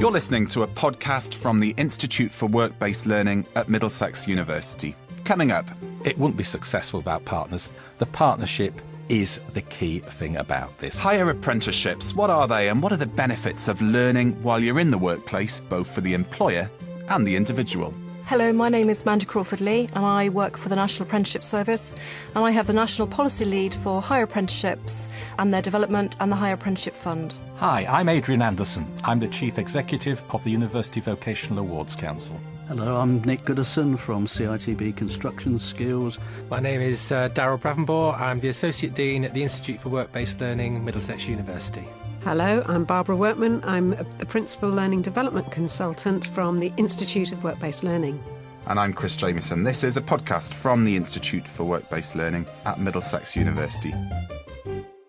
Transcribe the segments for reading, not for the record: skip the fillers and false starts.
You're listening to a podcast from the Institute for Work-Based Learning at Middlesex University. Coming up, it wouldn't be successful without partners. The partnership is the key thing about this. Higher apprenticeships, what are they and what are the benefits of learning while you're in the workplace, both for the employer and the individual? Hello, my name is Mandy Crawford and I work for the National Apprenticeship Service, and I have the National Policy Lead for Higher Apprenticeships and their development and the Higher Apprenticeship Fund. Hi, I'm Adrian Anderson. I'm the Chief Executive of the University Vocational Awards Council. Hello, I'm Goodison from CITB Construction Skills. My name is Darryll Bravenboer. I'm the Associate Dean at the Institute for Work-Based Learning, Middlesex University. Hello, I'm Workman. I'm the Principal Learning Development Consultant from the Institute of Work-Based Learning. And I'm Chris Jameson. This is a podcast from the Institute for Work-Based Learning at Middlesex University.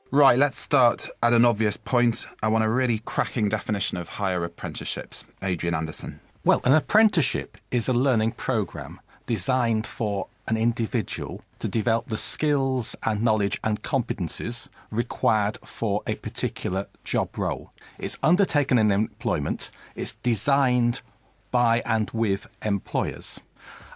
Right, let's start at an obvious point. I want a really cracking definition of higher apprenticeships. Adrian Anderson. Well, an apprenticeship is a learning programme designed for an individual to develop the skills and knowledge and competencies required for a particular job role. It's undertaken in employment. It's designed by and with employers.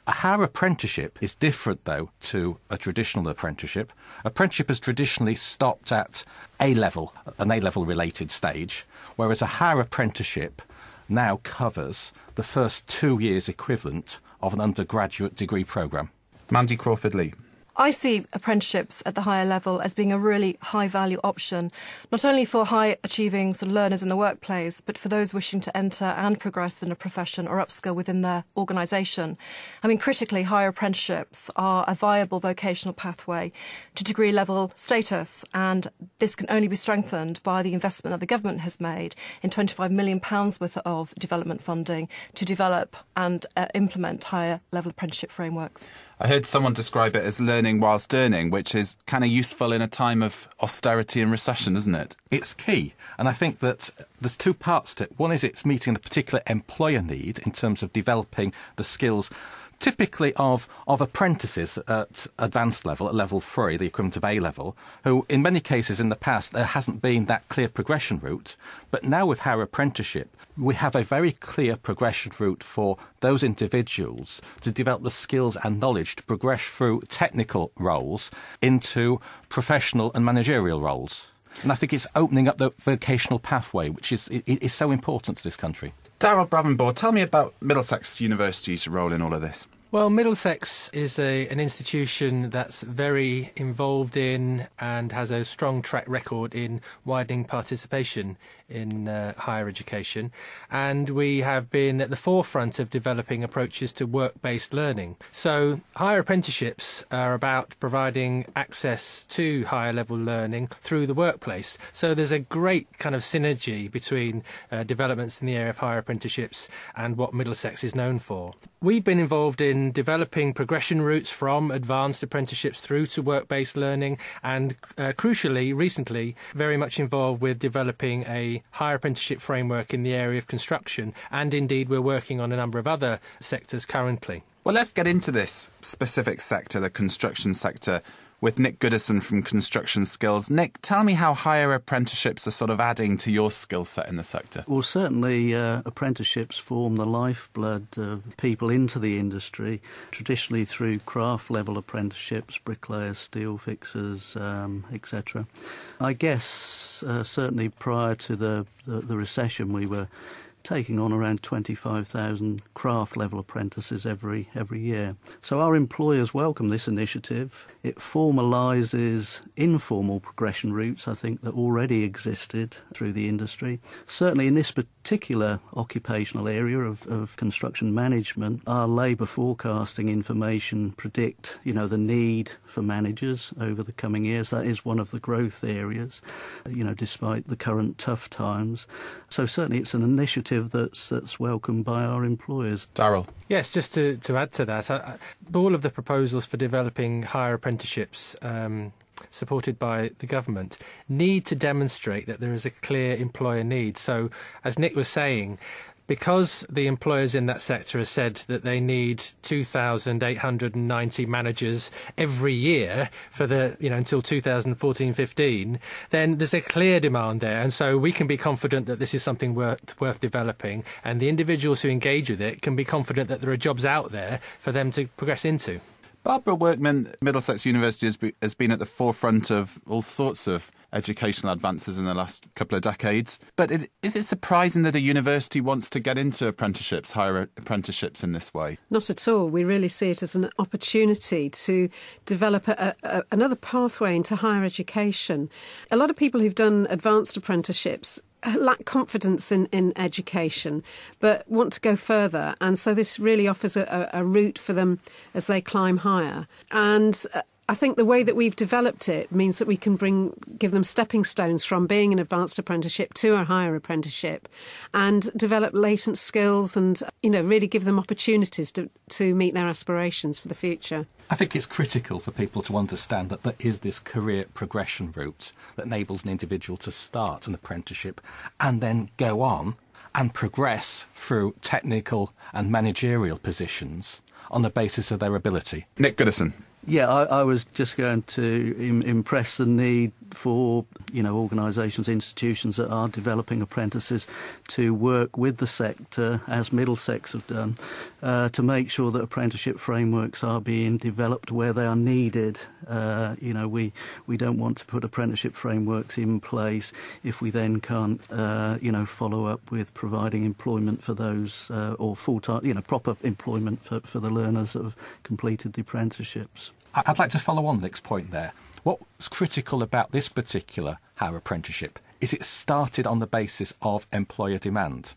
A higher apprenticeship is different, though, to a traditional apprenticeship. Apprenticeship has traditionally stopped at A-level, an A-level related stage, whereas a higher apprenticeship now covers the first 2 years equivalent of an undergraduate degree programme. Mandy Crawford-Lee. I see apprenticeships at the higher level as being a really high-value option, not only for high-achieving sort of learners in the workplace, but for those wishing to enter and progress within a profession or upskill within their organisation. I mean, critically, higher apprenticeships are a viable vocational pathway to degree-level status, and this can only be strengthened by the investment that the government has made in £25 million worth of development funding to develop and implement higher-level apprenticeship frameworks. I heard someone describe it as learning whilst earning, which is kind of useful in a time of austerity and recession, isn't it? It's key. And I think that there's two parts to it. One is it's meeting a particular employer need in terms of developing the skills typically of apprentices at advanced level, at level 3, the equivalent of A-level, who in many cases in the past there hasn't been that clear progression route. But now with higher apprenticeship, we have a very clear progression route for those individuals to develop the skills and knowledge to progress through technical roles into professional and managerial roles. And I think it's opening up the vocational pathway, which is so important to this country. Darryll Bravenboer, tell me about Middlesex University's role in all of this. Well, Middlesex is an institution that's very involved in and has a strong track record in widening participation in higher education, and we have been at the forefront of developing approaches to work-based learning. So higher apprenticeships are about providing access to higher level learning through the workplace. So there's a great kind of synergy between developments in the area of higher apprenticeships and what Middlesex is known for. We've been involved in developing progression routes from advanced apprenticeships through to work-based learning, and crucially, recently, very much involved with developing a higher apprenticeship framework in the area of construction, and indeed we're working on a number of other sectors currently. Well, let's get into this specific sector, the construction sector, with Nick Goodison from Construction Skills. Nick, tell me how higher apprenticeships are sort of adding to your skill set in the sector. Well, certainly apprenticeships form the lifeblood of people into the industry, traditionally through craft-level apprenticeships, bricklayers, steel fixers, etc. I guess certainly prior to the recession we were taking on around 25,000 craft-level apprentices every year. So our employers welcome this initiative. It formalises informal progression routes, I think, that already existed through the industry. Certainly in this particular occupational area of construction management, our labour forecasting information predict, the need for managers over the coming years. That is one of the growth areas, despite the current tough times. So certainly it's an initiative that's welcomed by our employers. Darryll. Yes, just to add to that, all of the proposals for developing higher apprenticeships supported by the government need to demonstrate that there is a clear employer need. So, as Nick was saying, because the employers in that sector have said that they need 2,890 managers every year for until 2014-15, then there's a clear demand there, and so we can be confident that this is something worth developing, and the individuals who engage with it can be confident that there are jobs out there for them to progress into. Barbara Workman, Middlesex University has been at the forefront of all sorts of educational advances in the last couple of decades. But is it surprising that a university wants to get into apprenticeships, higher apprenticeships in this way? Not at all. We really see it as an opportunity to develop another pathway into higher education. A lot of people who've done advanced apprenticeships lack confidence in education but want to go further, and so this really offers a route for them as they climb higher. And I think the way that we've developed it means that we can give them stepping stones from being an advanced apprenticeship to a higher apprenticeship, and develop latent skills and really give them opportunities to meet their aspirations for the future. I think it's critical for people to understand that there is this career progression route that enables an individual to start an apprenticeship and then go on and progress through technical and managerial positions on the basis of their ability. Nick Goodison. Yeah, I was just going to impress the need for, organisations, institutions that are developing apprentices to work with the sector, as Middlesex have done, to make sure that apprenticeship frameworks are being developed where they are needed. We don't want to put apprenticeship frameworks in place if we then can't, follow up with providing employment for those, or full-time, proper employment for the learners that have completed the apprenticeships. I'd like to follow on Nick's point there. What's critical about this particular higher apprenticeship is it started on the basis of employer demand.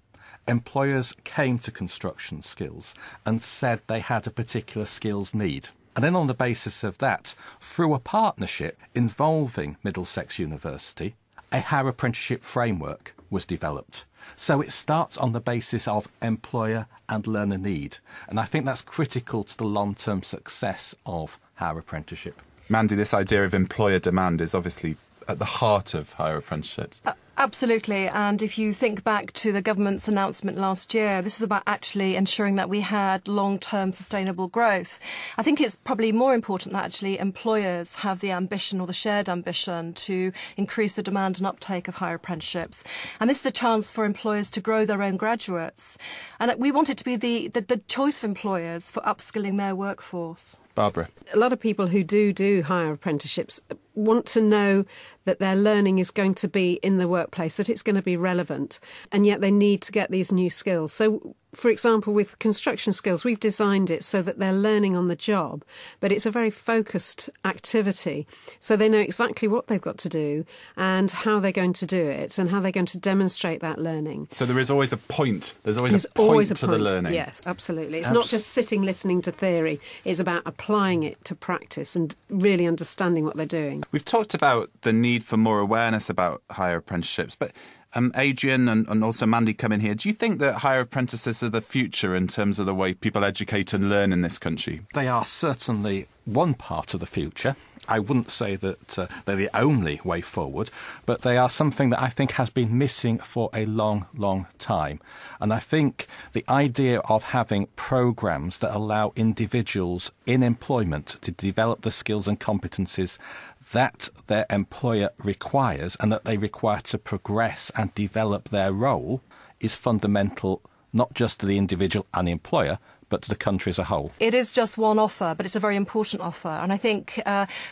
Employers came to construction skills and said they had a particular skills need. And then on the basis of that, through a partnership involving Middlesex University, a higher apprenticeship framework was developed. So it starts on the basis of employer and learner need. And I think that's critical to the long-term success of higher apprenticeship. Mandy, this idea of employer demand is obviously at the heart of higher apprenticeships. Absolutely. And if you think back to the government's announcement last year, this is about actually ensuring that we had long-term sustainable growth. I think it's probably more important that actually employers have the ambition, or the shared ambition, to increase the demand and uptake of higher apprenticeships. And this is a chance for employers to grow their own graduates. And we want it to be the choice of employers for upskilling their workforce. Barbara. A lot of people who do higher apprenticeships want to know that their learning is going to be in the workplace, that it's going to be relevant, and yet they need to get these new skills. So, for example, with construction skills, we've designed it so that they're learning on the job, but it's a very focused activity. So they know exactly what they've got to do and how they're going to do it and how they're going to demonstrate that learning. So there is always a point. There's always a point to the learning. Yes, absolutely. It's not just sitting listening to theory. It's about applying it to practice and really understanding what they're doing. We've talked about the need for more awareness about higher apprenticeships, but Adrian and also Mandy come in here. Do you think that higher apprentices are the future in terms of the way people educate and learn in this country? They are certainly one part of the future. I wouldn't say that they're the only way forward, but they are something that I think has been missing for a long, long time. And I think the idea of having programmes that allow individuals in employment to develop the skills and competencies that their employer requires and that they require to progress and develop their role is fundamental, not just to the individual and the employer, but to the country as a whole. It is just one offer, but it's a very important offer. And I think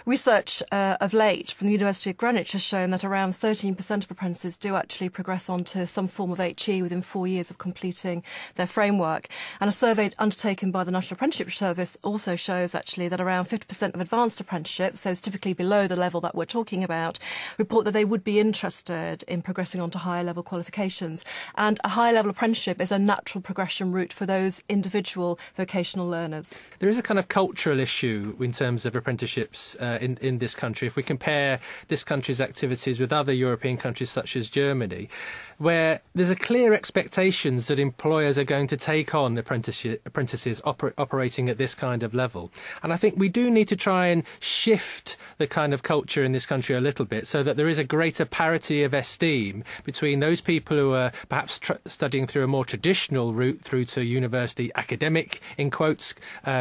research of late from the University of Greenwich has shown that around 13% of apprentices do actually progress on to some form of HE within 4 years of completing their framework. And a survey undertaken by the National Apprenticeship Service also shows actually that around 50% of advanced apprenticeships, so it's typically below the level that we're talking about, report that they would be interested in progressing on to higher level qualifications. And a higher level apprenticeship is a natural progression route for those individual vocational learners. There is a kind of cultural issue in terms of apprenticeships in this country. If we compare this country's activities with other European countries such as Germany, where there's a clear expectations that employers are going to take on apprentices operating at this kind of level. And I think we do need to try and shift the kind of culture in this country a little bit so that there is a greater parity of esteem between those people who are perhaps studying through a more traditional route through to university academic, in quotes,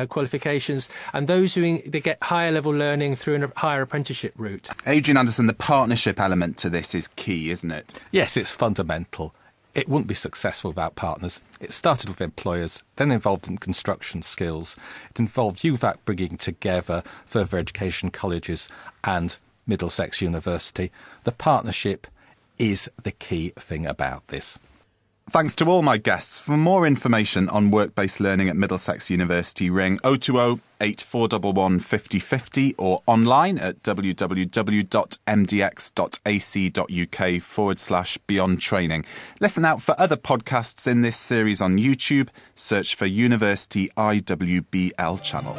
qualifications, and those who get higher level learning through a higher apprenticeship route. Adrian Anderson, the partnership element to this is key, isn't it? Yes, it's fundamental. It wouldn't be successful without partners. It started with employers, then involved in construction skills. It involved UVAC bringing together further education colleges and Middlesex University. The partnership is the key thing about this. Thanks to all my guests. For more information on work-based learning at Middlesex University, ring 020 8411 5050 or online at www.mdx.ac.uk/beyond training. Listen out for other podcasts in this series on YouTube. Search for University IWBL channel.